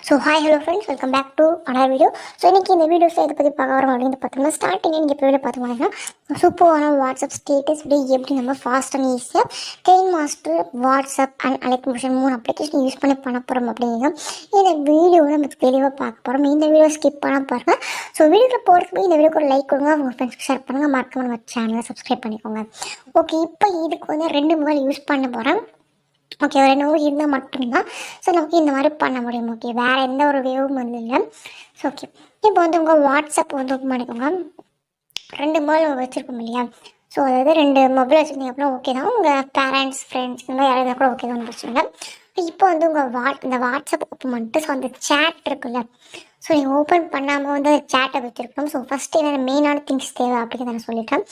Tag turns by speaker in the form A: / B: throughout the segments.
A: So hi hello friends, welcome back to another video. So இன்னைக்கு இந்த வீடியோஸ்ல இத பத்தி பார்க்க வரோம் அப்படினு பார்த்தோம்னா ஸ்டார்டிங் நீங்க வீடியோ பார்த்தீங்கன்னா சூப்பரான வாட்ஸ்அப் ஸ்டேட்டஸ் வீடியோ எப்படி நம்ம ஃபாஸ்ட் அண்ட் ஈஸியா Kinemaster வாட்ஸ்அப் அண்ட் Alight மூணு அப்ளிகேஷன் யூஸ் பண்ண போறோம் அப்படிங்க. இந்த வீடியோவை நம்ம தெளிவா பார்க்க போறோம். இந்த வீடியோ ஸ்கிப் பண்ணாம பாருங்க. சோ வீடியோல போறதுக்கு இந்த வீடியோக்கு ஒரு லைக் கொடுங்க, உங்க ஃப்ரெண்ட்ஸ்க்கு ஷேர் பண்ணுங்க, மறக்காம நம்ம சேனலை சப்ஸ்கிரைப் பண்ணிக்கோங்க. ஓகே, இப்போ இதுக்கு வந்து ரெண்டு மொபைல் யூஸ் பண்ண போறேன். ஓகே, ஒரு நோய் இருந்தால் மட்டும்தான் ஸோ நமக்கு இந்த மாதிரி பண்ண முடியும். ஓகே, வேறு எந்த ஒரு வேவும் வந்து இல்லை. ஸோ ஓகே, இப்போ வந்து உங்கள் வாட்ஸ்அப் வந்து ஓப்பன் பண்ணிக்கோங்க. ரெண்டு மொபைல் வச்சுருக்கோம் இல்லையா? ஸோ அதாவது ரெண்டு மொபைல் வச்சுருந்தீங்க அப்படின்னா ஓகே தான். உங்கள் பேரண்ட்ஸ் ஃப்ரெண்ட்ஸ் இந்த மாதிரி யாராவது கூட ஓகே தான் பிரச்சனை. இப்போ வந்து உங்கள் இந்த வாட்ஸ்அப் ஓப்பன் பண்ணிட்டு ஸோ அந்த சேட் இருக்குல்ல, ஸோ நீங்கள் ஓப்பன் பண்ணாமல் வந்து சேட்டை வச்சுருக்கணும். ஸோ ஃபஸ்ட்டு என்னென்ன மெயினான திங்ஸ் தேவை அப்படின்னு நான் சொல்லிட்டேன்.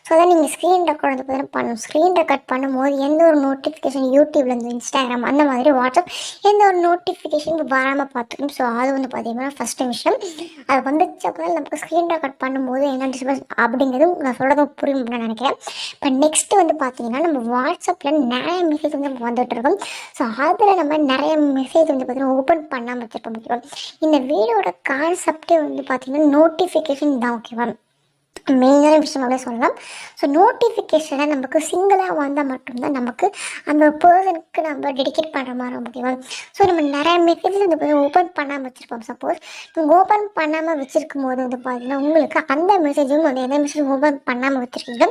A: ஸோ அதான் நீங்கள் ஸ்க்ரீன் ரெக்கார்ட் வந்து பார்த்தீங்கன்னா பண்ணணும். ஸ்க்ரீன் ரெக்கார்ட் பண்ணும்போது எந்த ஒரு நோட்டிஃபிகேஷன் யூடியூப்லேருந்து இன்ஸ்டாகிராம் அந்த மாதிரி வாட்ஸ்அப் எந்த ஒரு நோட்டிஃபிகேஷன் வராமல் பார்த்துக்கணும். ஸோ அது வந்து பார்த்தீங்கன்னா ஃபஸ்ட்டு விஷயம். அது வந்துச்சு அப்படின்னா நமக்கு ஸ்க்ரீன் ரெக்கார்ட் பண்ணும்போது என்ன டிஸ்டர்பன்ஸ் அப்படிங்கிறது நான் சொல்கிறத புரியும் அப்படின்னு நினைக்கிறேன். இப்போ நெக்ஸ்ட்டு வந்து பார்த்தீங்கன்னா நம்ம வாட்ஸ்அப்பில் நிறைய மெசேஜ் வந்து வந்துட்டு இருக்கோம். ஸோ அதில் நம்ம நிறைய மெசேஜ் வந்து பார்த்தீங்கன்னா ஓப்பன் பண்ணாமல் வச்சுருப்போம். ஓகேவா, இந்த வீடியோட கான்செப்டே வந்து பார்த்தீங்கன்னா நோட்டிஃபிகேஷன் தான். ஓகேவா, மெயினான விஷயம் அப்படியே சொல்லலாம். ஸோ நோட்டிஃபிகேஷனை நமக்கு சிங்கிளாக வந்தால் மட்டும்தான் நமக்கு அந்த பர்சனுக்கு நம்ம டெடிகேட் பண்ணுற மாதிரி. ஓகேவா, ஸோ நம்ம நிறைய மெசேஜ் வந்து ஓப்பன் பண்ணாமல் வச்சுருப்போம். சப்போஸ் நீங்கள் ஓப்பன் பண்ணாமல் வச்சுருக்கும் போது வந்து பார்த்தீங்கன்னா உங்களுக்கு அந்த மெசேஜும் வந்து எந்த மெசேஜும் ஓப்பன் பண்ணாமல் வச்சுருக்கீங்க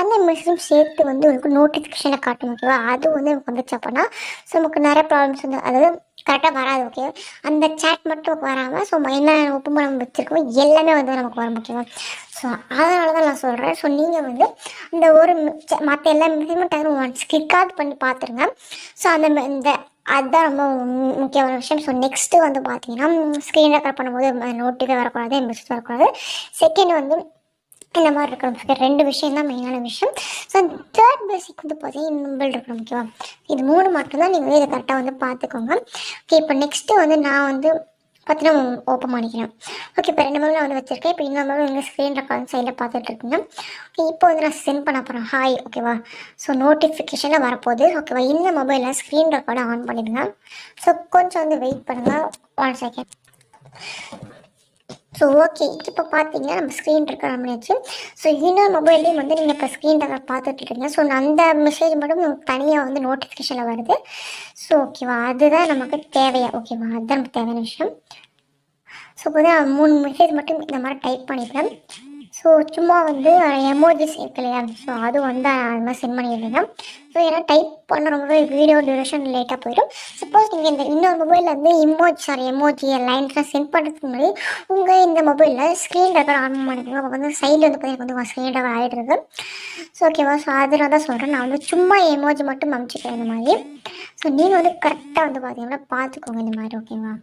A: அந்த மெசேஜும் சேர்த்து வந்து உங்களுக்கு நோட்டிஃபிகேஷனை காட்டும். ஓகேவா, அது வந்து எனக்கு வந்துச்சு அப்படின்னா ஸோ நமக்கு நிறைய ப்ராப்ளம்ஸ் வந்து அதாவது கரெக்டாக வராது. ஓகே, அந்த சேட் மட்டும் வராமல் ஸோ என்ன ஓப்பன் பண்ணாமல் வச்சுருக்கோம் எல்லாமே வந்து நமக்கு வரும். ஓகேவா, ஸோ அதனால தான் நான் சொல்கிறேன். ஸோ நீங்கள் வந்து இந்த ஒரு மற்ற எல்லா மெசேஜும் டைம் ஒன்ஸ் கிளிக்காவது பண்ணி பார்த்துருங்க. ஸோ இந்த அதுதான் ரொம்ப முக்கியமான விஷயம். ஸோ நெக்ஸ்ட்டு வந்து பார்த்தீங்கன்னா ஸ்க்ரீன் ரெக்கார்ட் பண்ணும்போது நோட்டிஃபை வரக்கூடாது, மெசேஜ் வரக்கூடாது. செகண்ட் வந்து இந்த மாதிரி இருக்கணும். ரெண்டு விஷயம் தான் மெயினான விஷயம். ஸோ தேர்ட் பேசிக் வந்து பார்த்தீங்கன்னா மொபைல் இருக்கணும். ஓகேவா, இது மூணு மட்டும்தான். நீங்கள் வந்து இதை கரெக்டாக வந்து பார்த்துக்கோங்க. ஓகே, இப்போ நெக்ஸ்ட்டு வந்து நான் வந்து பார்த்தீங்கன்னா ஓப்பன் பண்ணிக்கிறேன். ஓகே, இப்போ ரெண்டு மொபைல் வந்து வச்சுருக்கேன். இப்போ இன்னொரு மொபைல் எங்கள் ஸ்க்ரீன் ரெக்கார்ட் சைடில் பார்த்துட்டு இருக்குங்க. ஓகே, இப்போ வந்து நான் சென்ட் பண்ண போகிறேன் ஹாய். ஓகேவா, ஸோ நோட்டிஃபிகேஷனில் வரப்போகுது. ஓகேவா, இந்த மொபைலில் ஸ்க்ரீன் ரெக்கார்டை ஆன் பண்ணிடுங்க. ஸோ கொஞ்சம் வந்து வெயிட் பண்ணுங்கள், 1 செகண்ட். ஸோ ஓகே, இப்போ பார்த்தீங்கன்னா நம்ம ஸ்க்ரீன் ரெக்கார்ட் பண்ணியாச்சு. ஸோ இன்னொரு மொபைல்லையும் வந்து நீங்கள் இப்போ ஸ்க்ரீன் ரெக்கார்ட் பார்த்துட்டு இருக்கீங்க. ஸோ அந்த மெசேஜ் மட்டும் தனியாக வந்து நோட்டிஃபிகேஷனில் வருது. ஸோ ஓகேவா, அதுதான் நமக்கு தேவையா? ஓகேவா, அதுதான் நமக்கு தேவையான விஷயம். ஸோ இப்போ 3 மெசேஜ் மட்டும் இந்த மாதிரி டைப் பண்ணிக்கிறேன். ஸோ சும்மா வந்து எமோஜிஸ் இருக்கு இல்லையா, ஸோ அது வந்து அது மாதிரி சென்ட் பண்ணிடுங்க. ஸோ ஏன்னா டைப் பண்ண ரொம்பவே வீடியோ டியூரேஷன் லேட்டாக போயிடும். சப்போஸ் நீங்கள் இந்த இன்னொரு மொபைலில் வந்து எமோஜி லைன்ஸ்லாம் சென்ட் பண்ணுறதுக்கு முன்னாடி உங்கள் இந்த மொபைலில் ஸ்க்ரீன் ரெக்கார்ட் ஆன் பண்ணிக்கோங்க. அப்போ வந்து சைடில் வந்து பார்த்தீங்கன்னா வந்து ஸ்க்ரீன் ரெக்கார்ட் ஆகிடுறது. ஸோ ஓகேவா, ஸோ அதனால தான் சொல்கிறேன். நான் வந்து சும்மா எமோஜி மட்டும் அமைச்சிக்கிறேன் இந்த மாதிரி. ஸோ நீங்கள் வந்து கரெக்டாக வந்து பார்த்தீங்கன்னா பார்த்துக்கோங்க இந்த மாதிரி. ஓகேவா,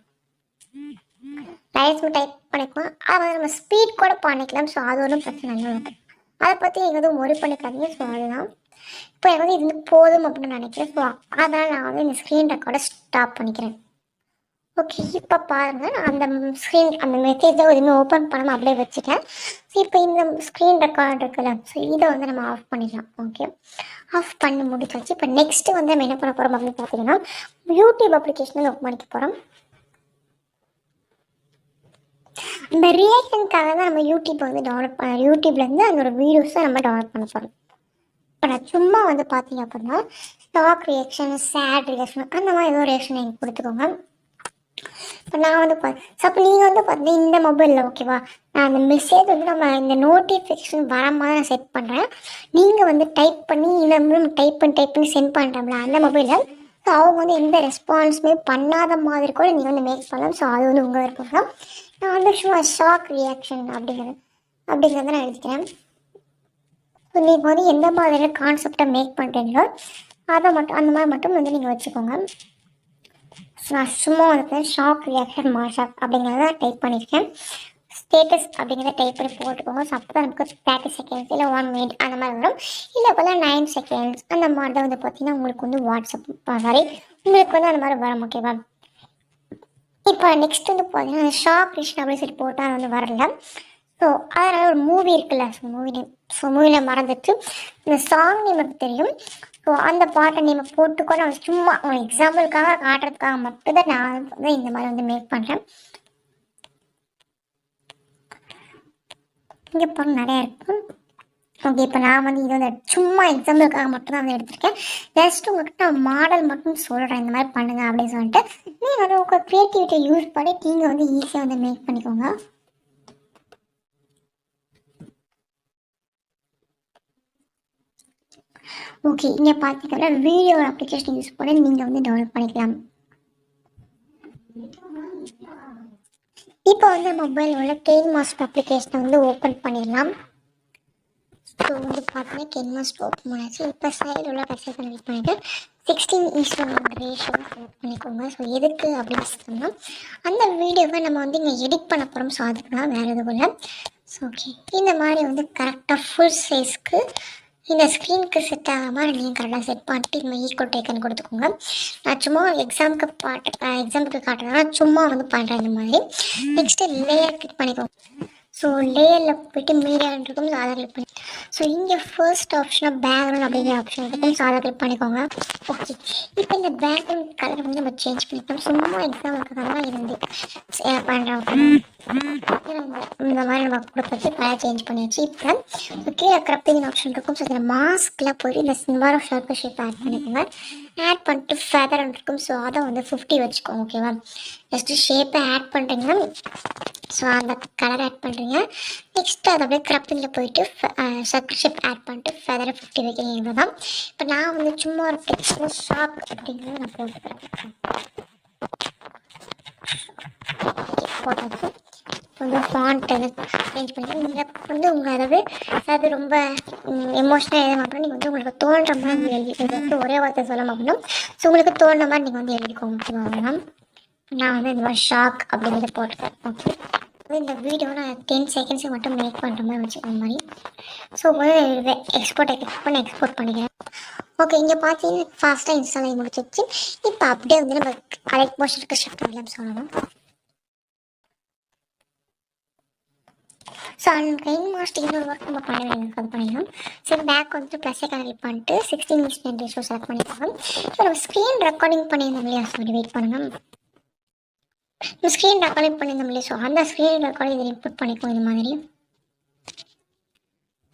A: லைன்ஸ் டைப் பண்ணிக்கலாம். அதை நம்ம ஸ்பீட் கூட பண்ணிக்கலாம். ஸோ அது ஒன்றும் பிரச்சனை இல்லை. அதை பற்றி நீங்கள் எதுவும் ஒரி பண்ணிக்காதீங்க. ஸோ அதுதான் இப்போ எனக்கு வந்து இது போதும் அப்படின்னு நினைக்கிறேன். ஸோ அதனால் நான் வந்து இந்த ஸ்க்ரீன் ரெக்கார்டை ஸ்டாப் பண்ணிக்கிறேன். ஓகே, இப்போ பாருங்கள், அந்த அந்த மெசேஜை எதுவுமே ஓப்பன் பண்ணாமல் அப்படியே வச்சுட்டேன். ஸோ இப்போ இந்த ஸ்க்ரீன் ரெக்கார்ட் இருக்குல்ல, ஸோ இதை வந்து நம்ம ஆஃப் பண்ணிடலாம். ஓகே, ஆஃப் பண்ணி முடிச்சாச்சு. இப்போ நெக்ஸ்ட்டு வந்து நம்ம என்ன பண்ண போகிறோம் அப்படின்னு பார்த்தீங்கன்னா யூடியூப் அப்ளிகேஷன் ஓப்பன் பண்ணிக்க போகிறோம். இந்த ரியாக்ஷனுக்காக தான் நம்ம யூடியூப் வந்து டெவலப் யூடியூப்லேருந்து அந்த ஒரு வீடியோஸை நம்ம டெவலப் பண்ண போகிறோம். இப்போ நான் சும்மா வந்து பார்த்தீங்க அப்படின்னா ஸ்டாக் ரியாக்ஷன், சேட் ரியாக்ஷன் அந்த மாதிரி ஏதோ ரியாக்ஷன் நீங்கள் கொடுத்துக்கோங்க. இப்போ நான் வந்து அப்போ நீங்கள் வந்து பார்த்தீங்கன்னா இந்த மொபைலில் ஓகேவா, நான் அந்த மெசேஜ் வந்து நம்ம இந்த நோட்டிஃபிகேஷன் வர மாதிரி நான் செட் பண்ணுறேன். நீங்கள் வந்து டைப் பண்ணி இந்த டைப் பண்ணி சென்ட் பண்ணுறோம்ல அந்த மொபைலில், ஸோ அவங்க வந்து எந்த ரெஸ்பான்ஸுமே பண்ணாத மாதிரி கூட நீங்கள் வந்து மேக் பண்ணலாம். ஸோ அது வந்து உங்கள் விருப்பம். நான் வந்து சும்மா ஷாக் ரியாக்ஷன் அப்படிங்கிறத நான் எழுதிக்கிறேன். ஸோ நீங்கள் வந்து எந்த மாதிரியான கான்செப்டை மேக் பண்ணுறீங்களோ அதை மட்டும் அந்த மாதிரி மட்டும் வந்து நீங்கள் வச்சுக்கோங்க. ஸோ நான் சும்மா வந்து ஷாக் ரியாக்ஷன் மாஷாக் அப்படிங்கிறத டைப் பண்ணியிருக்கேன். ஸ்டேட்டஸ் அப்படிங்கிறத டைப் பண்ணி போட்டுக்கோங்க. ஸோ அப்போ தான் நமக்கு 30 செகண்ட்ஸ் இல்லை 1 மினிட் அந்த மாதிரி வரும். இல்லை இப்போல்லாம் 9 செகண்ட்ஸ் அந்த மாதிரி தான் வந்து பார்த்தீங்கன்னா உங்களுக்கு வந்து வாட்ஸ்அப் உங்களுக்கு வந்து அந்த மாதிரி வரும். ஓகேவா, இப்போ நெக்ஸ்ட் வந்து பார்த்தீங்கன்னா ஷாக் ரிஷன் அப்படின்னு சொல்லி போட்டால் வந்து வரல. ஸோ அதனால் ஒரு மூவி இருக்குல்ல, ஸோ மூவி நேம் மூவியில் மறந்துட்டு இந்த சாங் நேம் எனக்கு தெரியும். ஸோ அந்த பாட்டை நீங்கள் போட்டுக்கோ. நான் சும்மா எக்ஸாம்பிளுக்காக காட்டுறதுக்காக மட்டும்தான் நான் வந்து இந்த மாதிரி வந்து மேக் பண்ணுறேன். இங்கே பாருங்க நிறையா இருக்கும். ஓகே, இப்போ நான் வந்து இது வந்து சும்மா எக்ஸாம்பிளுக்காக மட்டும் தான் வந்து எடுத்திருக்கேன். ஜஸ்ட் உங்கள்கிட்ட மாடல் மட்டும் சொல்கிறேன், இந்த மாதிரி பண்ணுங்கள் அப்படின்னு சொல்லிட்டு நீங்கள் வந்து உங்கள் க்ரியேட்டிவிட்டியை யூஸ் பண்ணி நீங்கள் வந்து ஈஸியாக வந்து மேக் பண்ணிக்கோங்க. ஓகே, இங்கே பார்த்தீங்கன்னா வீடியோ அப்ளிகேஷன் யூஸ் பண்ணி நீங்கள் வந்து டெவலப் பண்ணிக்கலாம். இப்போ வந்து மொபைல் உள்ள Kinemaster அப்ளிகேஷனை வந்து ஓப்பன் பண்ணிடலாம். ஸோ வந்து பார்த்தீங்கன்னா Kinemaster ஓப்பன் பண்ணியாச்சு. இப்போ சைடில் உள்ள கட்சியை கனெக்ட் பண்ணிவிட்டு 16:1 ரேஷியோ செலக்ட் பண்ணிக்கோங்க. ஸோ எதுக்கு அப்படின்னு சொன்னோம்னா அந்த வீடியோவை நம்ம வந்து இங்கே எடிட் பண்ண போகிறோம். ஸோ அதுக்கு தான் வேறு எதுவும் இல்லை. ஸோ ஓகே, இந்த மாதிரி வந்து கரெக்டாக ஃபுல் சைஸ்க்கு இந்த ஸ்க்ரீனுக்கு செட் ஆகிற மாதிரி நீங்கள் கரெக்டாக செட் பண்ணிட்டு இந்த ஈக்குவல் டேக்கன் கொடுத்துக்கோங்க. நான் சும்மா எக்ஸாமுக்கு காட்டுறதுனா சும்மா வந்து பண்ணுறேன் இந்த மாதிரி. நெக்ஸ்ட்டு லேயர் கிளிக் பண்ணிக்கோங்க. ஸோ லேயரில் போய்ட்டு மீடியான்னு இருக்கும். ஸோ அதை கிளிக் பண்ணி ஸோ இங்கே ஃபர்ஸ்ட் ஆப்ஷனாக பேக்ரவுண்ட் அப்படிங்கிற ஆப்ஷன் இருக்கும். ஸோ அதை கிளிக் பண்ணிக்கோங்க. ஓகே, இப்போ இந்த பேக்ரவுண்ட் கலர் வந்து நம்ம சேஞ்ச் பண்ணிக்கலாம். சும்மா எக்ஸாமுக்கு தான் இருந்து பண்ணுறோம். இந்த மாதிரி நம்ம கொடுத்து கலர் சேஞ்ச் பண்ணியாச்சு. இப்போ கீழே க்ரப்பிங் ஆப்ஷன் இருக்கும். ஸோ இதில் மாஸ்கில் போய்ட்டு இந்த மாதிரி ஷார்ப் ஷேப் ஆட் பண்ணிக்கோங்க. ஆட் பண்ணிட்டு ஃபெதர் இருக்கும். ஸோ அதை வந்து 50 வச்சுக்கோங்க. ஓகேவா, ஜஸ்ட்டு ஷேப்பை ஆட் பண்ணுறீங்கன்னா ஸோ அந்த கலர் ஆட் பண்ணுறீங்க. நெக்ஸ்ட்டு அதை அப்படியே க்ரப்பிங்கில் போயிட்டு சர்க்கிள் ஷேப் ஆட் பண்ணிட்டு ஃபெதரை 50 வைக்கிறீங்க. இவ்வளோ தான். இப்போ நான் வந்து சும்மா ஒரு டெக்ஸ்டில் ஷாக் அப்படிங்கிறத நான் போட்டுக்கிறேன். போட்டாச்சு. இப்போ வந்து ஃபாண்ட் வந்து சேஞ்ச் பண்ணிக்கலாம். நீங்கள் வந்து உங்கள் அதாவது ரொம்ப எமோஷனாக எழுத மாட்டோம். நீங்கள் வந்து உங்களுக்கு தோன்ற மாதிரி எழுதி ஒரே வார்த்தை சொல்ல மாட்டோம். ஸோ உங்களுக்கு தோன்ற மாதிரி நீங்கள் வந்து எழுதிக்கோங்க. ஓகேவா, நான் வந்து இந்த மாதிரி ஷாக் அப்படிங்கிறத போட்டுக்கிறேன். ஓகே, இந்த வீடியோ நான் 10 செகண்ட்ஸுக்கு மட்டும் மேக் பண்ணுற மாதிரி வச்சுக்கிற மாதிரி. ஸோ வந்து எக்ஸ்போர்ட்டை கிளிக் பண்ணி எக்ஸ்போர்ட் பண்ணிக்கிறேன். ஓகே, இங்கே பார்த்தீங்கன்னா ஃபாஸ்ட்டாக இன்ஸ்டால் ஆகி முடிச்சிச்சு. இப்போ அப்படியே வந்து நம்ம அலைட் மோஷனுக்கு ஷிஃப்ட் பண்ணலாம் சொல்லணும். ஸோ அந்த Kinemaster இன்னொரு ஒர்க் நம்ம பண்ண வேண்டியது அது பண்ணிடலாம். சரி, பேக் வந்து ப்ளஸ்ஸை கனெக்ட் பண்ணிட்டு 16:9 ரேஷியோ செலக்ட் பண்ணிக்கலாம். ஸோ நம்ம ஸ்க்ரீன் ரெக்கார்டிங் பண்ணியிருந்தோம் இல்லையா, சாரி வெயிட் பண்ணுங்கள். நம்ம ஸ்க்ரீன் ரெக்கார்டிங் பண்ணியிருந்தோம் இல்லையா, ஸோ அந்த ஸ்க்ரீன் ரெக்கார்டிங் இதில் இன்புட் பண்ணிக்கும். இந்த மாதிரி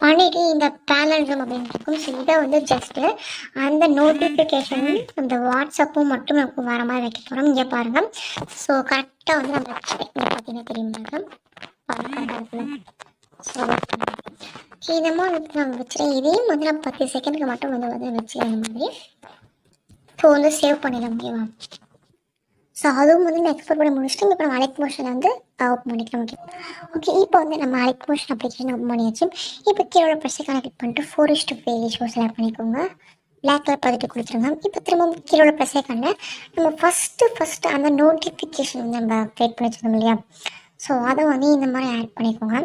A: பண்ணிவிட்டு இந்த பேனல்ஸும் அப்படின்னு இருக்கும். ஸோ இதை வந்து ஜஸ்ட்டு அந்த நோட்டிஃபிகேஷன் அந்த வாட்ஸ்அப்பும் மட்டும் நமக்கு வர மாதிரி வைக்க போகிறோம். இங்கே பாருங்கள். ஸோ கரெக்டாக வந்து நம்ம வச்சுட்டேன். இங்கே பார்த்தீங்கன்னா தெரியுமா, ஸோ இந்த மாதிரி நம்ம வச்சுட்டேன். இதே மாதிரி நான் 10 செகண்டுக்கு மட்டும் வந்து வச்சுக்கலாம். இந்த மாதிரி ஸோ வந்து சேவ் பண்ணிடலாம். ஓகேவா, ஸோ அதுவும் வந்து நான் எக்ஸ்போர்ட் பண்ணி முடிச்சுட்டு இப்போ நம்ம அலைட் மோஷனை வந்து ஓப்பன் பண்ணிக்கலாம். ஓகே ஓகே இப்போ வந்து நம்ம அலைட் மோஷன் அப்ளிகேஷன் ஓப்பன் பண்ணியாச்சு. இப்போ கீழே ப்ரெஸ்ஸை கனெக்ட் பண்ணிட்டு 4:5 ரேஷியோ செலக்ட் பண்ணிக்கோங்க. பிளாக் கலர் பதிட்டு கொடுத்துருங்க. இப்போ திரும்ப கீழே ப்ரெஸ்ஸை கண்ட நம்ம ஃபஸ்ட்டு அந்த நோட்டிஃபிகேஷன் வந்து நம்ம க்ரியேட் பண்ணி வச்சுருந்தோம் இல்லையா, ஸோ அதை வந்து இந்த மாதிரி ஆட் பண்ணிக்கோங்க.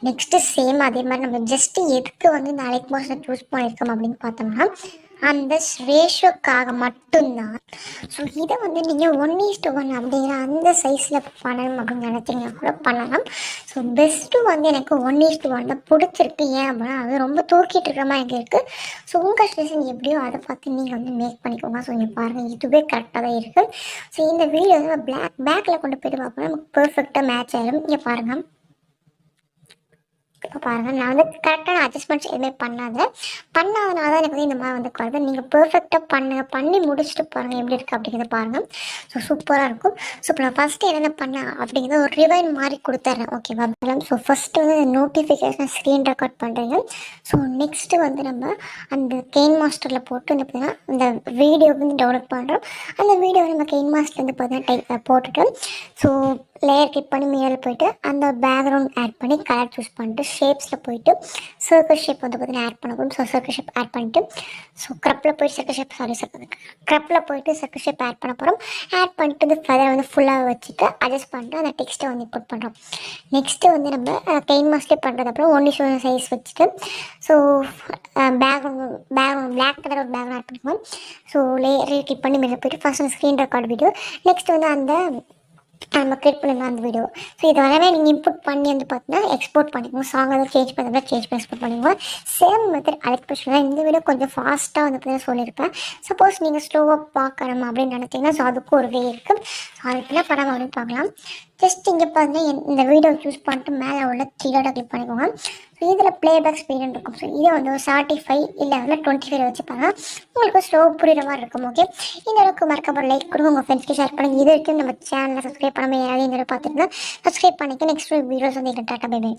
A: நெக்ஸ்ட்டு சேம் அதே மாதிரி நம்ம ஜஸ்ட்டு எதுக்கு வந்து இந்த அலைட் மோஷனை சூஸ் பண்ணியிருக்கோம் அப்படின்னு பார்த்தோம்னா அந்த ரேஷியோக்காக மட்டும்தான். ஸோ இதை வந்து நீங்கள் 1:1 அப்படிங்கிற அந்த சைஸில் பண்ணணும் அப்படின்னு நினச்சிங்கன்னா கூட பண்ணலாம். ஸோ பெஸ்ட்டு வந்து எனக்கு 1:1 தான் பிடிச்சிருக்கு. ஏன் அப்படின்னா அது ரொம்ப தூக்கிட்டு இருக்கிற மாதிரி எனக்கு இருக்குது. ஸோ உங்கள் ஸ்டேஷன் எப்படியோ அதை பார்த்து நீங்கள் வந்து மேக் பண்ணிக்கோங்க. ஸோ இங்கே பாருங்கள், இதுவே கரெக்டாக தான் இருக்குது. ஸோ இந்த வீடியோ வந்து பேக்கில் கொண்டு போய்ட்டு பார்ப்போம், நமக்கு பர்ஃபெக்டாக மேட்ச் ஆகிடும். இங்கே பாருங்கள், இப்போ பாருங்கள், நான் வந்து கரெக்டான அட்ஜஸ்ட்மெண்ட்ஸ் எதுவுமே பண்ணாதனால தான் எனக்கு வந்து இந்த மாதிரி வந்து வருது. நீங்கள் பர்ஃபெக்டாக பண்ணி முடிச்சுட்டு பாருங்கள் எப்படி இருக்குது அப்படிங்கிறத பாருங்கள். ஸோ சூப்பராக இருக்கும். ஸோ இப்போ நான் ஃபஸ்ட்டு என்னென்ன பண்ணேன் அப்படிங்கிறத ஒரு ரிவைன் மாதிரி கொடுத்துட்றேன். ஓகேவா, ஸோ ஃபஸ்ட்டு வந்து நோட்டிஃபிகேஷன் ஸ்க்ரீன் ரெக்கார்ட் பண்ணுறீங்க. ஸோ நெக்ஸ்ட்டு வந்து நம்ம அந்த Kinemasterல போட்டு வந்து பார்த்தீங்கன்னா இந்த வீடியோ வந்து டெவலப் பண்ணுறோம். அந்த வீடியோ நம்ம Kinemaster வந்து பார்த்தீங்கன்னா போட்டுட்டு ஸோ லேயர் கிளிக் பண்ணி மேலே போய்ட்டு அந்த பேக்ரவுண்ட் ஆட் பண்ணி கலர் சூஸ் பண்ணிட்டு ஷேப்ஸில் போய்ட்டு சர்க்கிள் ஷேப் வந்து பார்த்தீங்கன்னா ஆட் பண்ண போகும். ஸோ சர்க்கிள் ஷேப் ஆட் பண்ணிட்டு ஸோ க்ரப்பில் போய்ட்டு க்ரப்பில் போய்ட்டு சர்க்கிள் ஷேப் ஆட் பண்ண போகிறோம். ஆட் பண்ணிட்டு இந்த ஃபெதர் வந்து ஃபுல்லாக வச்சுட்டு அட்ஜஸ்ட் பண்ணிட்டு அந்த டெக்ஸ்ட்டை வந்து இன்புட் பண்ணுறோம். நெக்ஸ்ட்டு வந்து நம்ம Kinemaster பண்ணுறது அப்புறம் 1:1 சைஸ் வச்சுட்டு ஸோ பேக்ரவுண்ட் பிளாக் கலர் ஒரு பேக்ரவுண்ட் ஆட் பண்ணிக்குவோம். ஸோ லேயர் கிளிக் பண்ணி மேலே போய்ட்டு ஃபர்ஸ்ட் அந்த ஸ்க்ரீன் ரெக்கார்ட் வீடியோ. நெக்ஸ்ட் வந்து அந்த நம்ம கிரியேட் பண்ணிடலாம் அந்த வீடியோ. ஸோ இது வரவே நீங்கள் இன்புட் பண்ணி வந்து பார்த்தீங்கன்னா எக்ஸ்போர்ட் பண்ணிக்கோங்க. சாங் அதை சேஞ்ச் பண்ணுறதா சேஞ்ச் பண்ணி எக்ஸ்போர்ட் பண்ணிக்கோங்க. சேம் மெத்தட் அலெக்ட் பிரச்சனை. இந்த வீடியோ கொஞ்சம் ஃபாஸ்ட்டாக வந்து பார்த்தீங்கன்னா சொல்லியிருப்பேன். சப்போஸ் நீங்கள் ஸ்லோவாக பார்க்கணும் அப்படின்னு நினைத்தீங்கன்னா ஸோ அதுக்கும் ஒரு வே இருக்குது. ஸோ அதுக்குலாம் படம் அப்படின்னு பார்க்கலாம். ஜஸ்ட் இங்கே பார்த்தீங்கன்னா இந்த வீடியோ சூஸ் பண்ணிட்டு மேலே உள்ள த்ரீ கிளிக் பண்ணிக்கோங்க. ஸோ இதில் ப்ளேபேக் ஸ்பீடுன்னு இருக்கும். ஸோ இதை வந்து ஒரு 75 இல்லை அதில் 25 வச்சுப்பாங்க. உங்களுக்கு ஸ்லோ புரியுற மாதிரி இருக்கும். ஓகே, இந்த அளவுக்கு மறக்காம லைக் கொடுங்க, உங்கள் ஃப்ரெண்ட்ஸ்க்கு ஷேர் பண்ணுங்கள். இது வரைக்கும் நம்ம சேனலை சப்ஸ்கிரைப் பண்ணாமல் யாராவது இந்த பார்த்துருந்தா சப்ஸ்கிரைப் பண்ணிக்க. நெக்ஸ்ட் வீடியோஸ் வந்து டாட்டா பை பை.